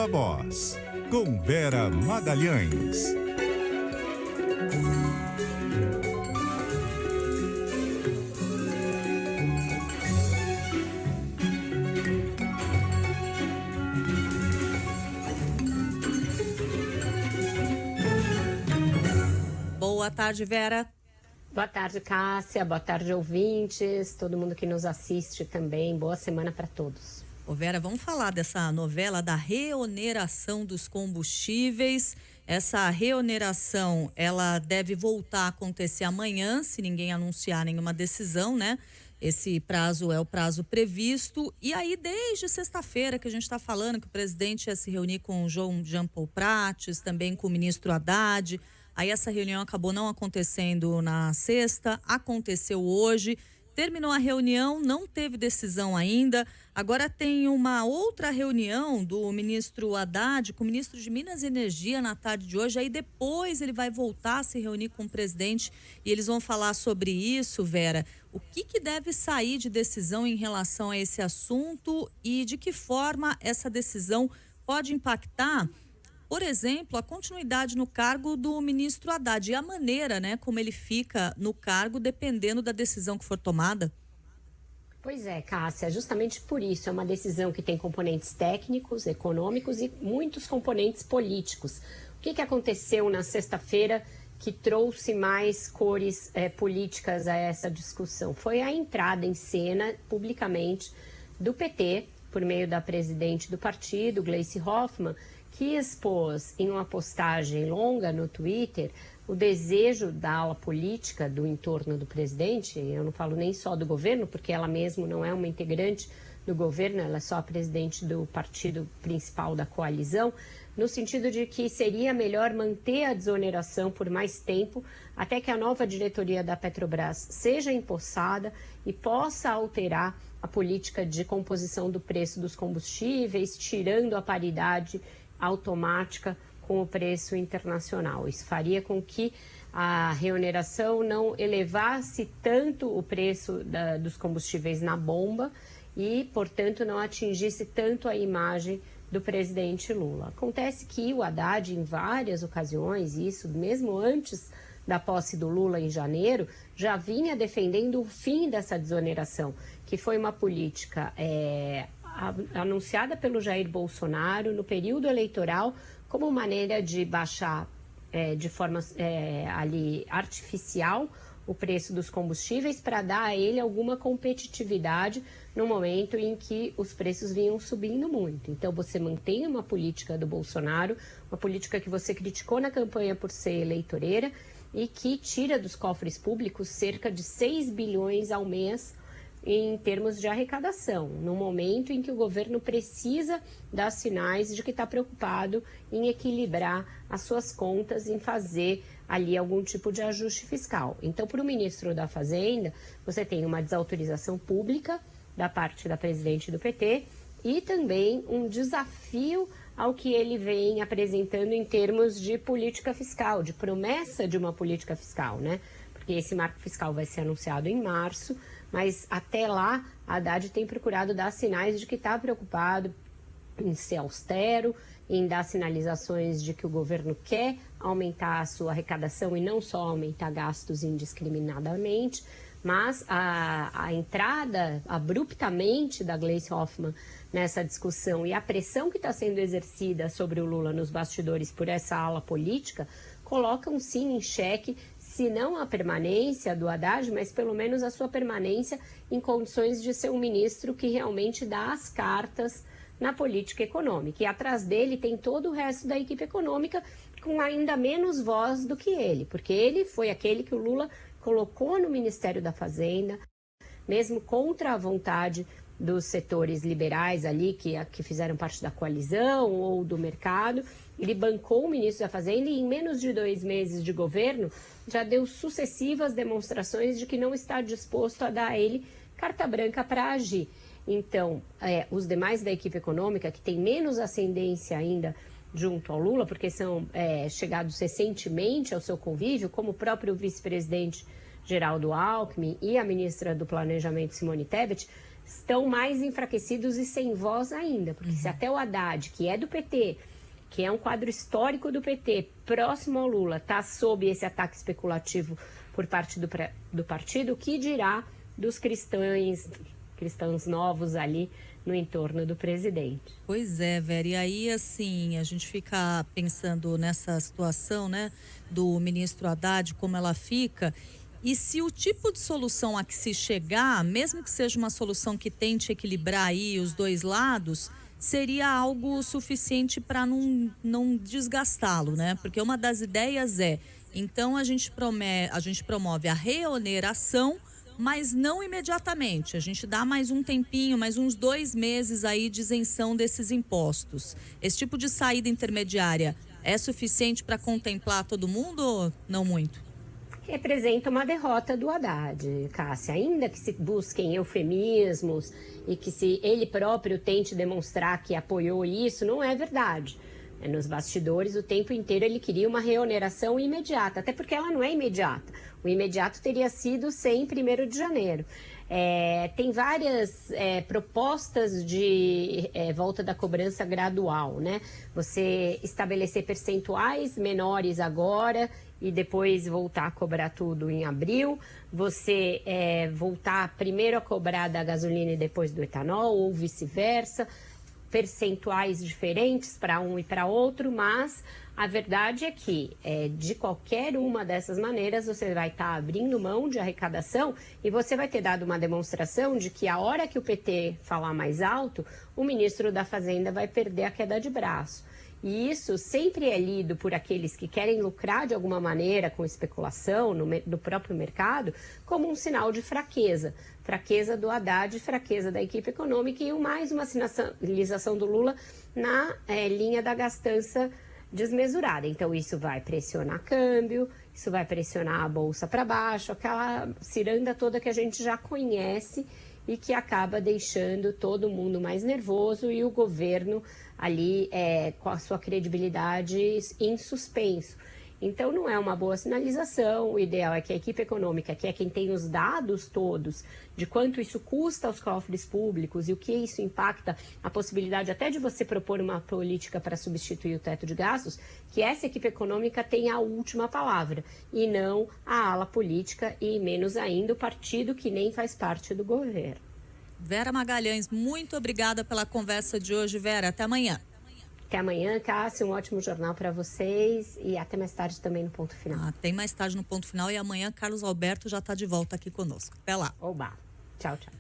Viva Voz, com Vera Magalhães. Boa tarde, Vera. Boa tarde, Cássia. Boa tarde, ouvintes. Todo mundo que nos assiste também. Boa semana para todos. Ô Vera, vamos falar dessa novela da reoneração dos combustíveis. Essa reoneração, ela deve voltar a acontecer amanhã, se ninguém anunciar nenhuma decisão, né? Esse prazo é o prazo previsto. E aí, desde sexta-feira que a gente está falando que o presidente ia se reunir com o Jean Paul Prates, também com o ministro Haddad. Aí essa reunião acabou não acontecendo na sexta, aconteceu hoje. Terminou a reunião, não teve decisão ainda. Agora tem uma outra reunião do ministro Haddad com o ministro de Minas e Energia na tarde de hoje. Aí depois ele vai voltar a se reunir com o presidente e eles vão falar sobre isso, Vera. O que deve sair de decisão em relação a esse assunto e de que forma essa decisão pode impactar, por exemplo, a continuidade no cargo do ministro Haddad e a maneira, né, como ele fica no cargo dependendo da decisão que for tomada? Pois é, Cássia, justamente por isso é uma decisão que tem componentes técnicos, econômicos e muitos componentes políticos. O que aconteceu na sexta-feira que trouxe mais cores políticas a essa discussão? Foi a entrada em cena, publicamente, do PT, por meio da presidente do partido, Gleisi Hoffmann, que expôs em uma postagem longa no Twitter o desejo da ala política do entorno do presidente. Eu não falo nem só do governo, porque ela mesma não é uma integrante do governo, ela é só a presidente do partido principal da coalizão, no sentido de que seria melhor manter a desoneração por mais tempo, até que a nova diretoria da Petrobras seja empossada e possa alterar a política de composição do preço dos combustíveis, tirando a paridade automática com o preço internacional. Isso faria com que a reoneração não elevasse tanto o preço dos combustíveis na bomba e, portanto, não atingisse tanto a imagem do presidente Lula. Acontece que o Haddad, em várias ocasiões, isso mesmo antes da posse do Lula em janeiro, já vinha defendendo o fim dessa desoneração, que foi uma política anunciada pelo Jair Bolsonaro no período eleitoral como maneira de baixar de forma ali artificial o preço dos combustíveis para dar a ele alguma competitividade no momento em que os preços vinham subindo muito. Então você mantém uma política do Bolsonaro, uma política que você criticou na campanha por ser eleitoreira e que tira dos cofres públicos cerca de 6 bilhões ao mês em termos de arrecadação, no momento em que o governo precisa dar sinais de que está preocupado em equilibrar as suas contas, em fazer ali algum tipo de ajuste fiscal. Então, para o ministro da Fazenda, você tem uma desautorização pública da parte da presidente do PT e também um desafio ao que ele vem apresentando em termos de política fiscal, de promessa de uma política fiscal, né? Porque esse marco fiscal vai ser anunciado em março, mas até lá a Haddad tem procurado dar sinais de que está preocupado em ser austero, em dar sinalizações de que o governo quer aumentar a sua arrecadação e não só aumentar gastos indiscriminadamente, mas a entrada abruptamente da Gleisi Hoffmann nessa discussão e a pressão que está sendo exercida sobre o Lula nos bastidores por essa ala política colocam sim em xeque, se não a permanência do Haddad, mas pelo menos a sua permanência em condições de ser um ministro que realmente dá as cartas na política econômica. E atrás dele tem todo o resto da equipe econômica com ainda menos voz do que ele, porque ele foi aquele que o Lula colocou no Ministério da Fazenda, mesmo contra a vontade dos setores liberais ali, que fizeram parte da coalizão ou do mercado. Ele bancou o ministro da Fazenda e em menos de 2 meses de governo já deu sucessivas demonstrações de que não está disposto a dar a ele carta branca para agir. Então, os demais da equipe econômica, que tem menos ascendência ainda junto ao Lula, porque são chegados recentemente ao seu convívio, como o próprio vice-presidente Geraldo Alckmin e a ministra do Planejamento, Simone Tebet, estão mais enfraquecidos e sem voz ainda. Porque se até o Haddad, que é do PT, que é um quadro histórico do PT, próximo ao Lula, está sob esse ataque especulativo por parte do partido, o que dirá dos cristãos novos ali no entorno do presidente? Pois é, Vera, e aí assim, a gente fica pensando nessa situação, né, do ministro Haddad, como ela fica, e se o tipo de solução a que se chegar, mesmo que seja uma solução que tente equilibrar aí os dois lados, seria algo suficiente para não desgastá-lo, né? Porque uma das ideias então a gente promove a reoneração, mas não imediatamente. A gente dá mais um tempinho, mais uns 2 meses aí de isenção desses impostos. Esse tipo de saída intermediária é suficiente para contemplar todo mundo ou não muito? Representa uma derrota do Haddad, Cássia. Ainda que se busquem eufemismos e que se ele próprio tente demonstrar que apoiou isso, não é verdade. Nos bastidores, o tempo inteiro ele queria uma reoneração imediata, até porque ela não é imediata. O imediato teria sido sem 1º de janeiro. Tem várias propostas de volta da cobrança gradual, né? Você estabelecer percentuais menores agora e depois voltar a cobrar tudo em abril. Você voltar primeiro a cobrar da gasolina e depois do etanol, ou vice-versa. Percentuais diferentes para um e para outro, mas a verdade é que de qualquer uma dessas maneiras você vai estar abrindo mão de arrecadação e você vai ter dado uma demonstração de que a hora que o PT falar mais alto, o ministro da Fazenda vai perder a queda de braço. E isso sempre é lido por aqueles que querem lucrar de alguma maneira com especulação no próprio mercado como um sinal de fraqueza. Fraqueza do Haddad, fraqueza da equipe econômica e mais uma sinalização do Lula na linha da gastança desmesurada. Então isso vai pressionar câmbio, isso vai pressionar a bolsa para baixo, aquela ciranda toda que a gente já conhece e que acaba deixando todo mundo mais nervoso e o governo ali com a sua credibilidade em suspenso. Então não é uma boa sinalização. O ideal é que a equipe econômica, que é quem tem os dados todos de quanto isso custa aos cofres públicos e o que isso impacta, a possibilidade até de você propor uma política para substituir o teto de gastos, que essa equipe econômica tenha a última palavra e não a ala política e menos ainda o partido que nem faz parte do governo. Vera Magalhães, muito obrigada pela conversa de hoje, Vera. Até amanhã. Até amanhã, Cássia, um ótimo jornal para vocês e até mais tarde também no Ponto Final. Tem mais tarde no Ponto Final e amanhã Carlos Alberto já está de volta aqui conosco. Até lá. Oba. Tchau, tchau.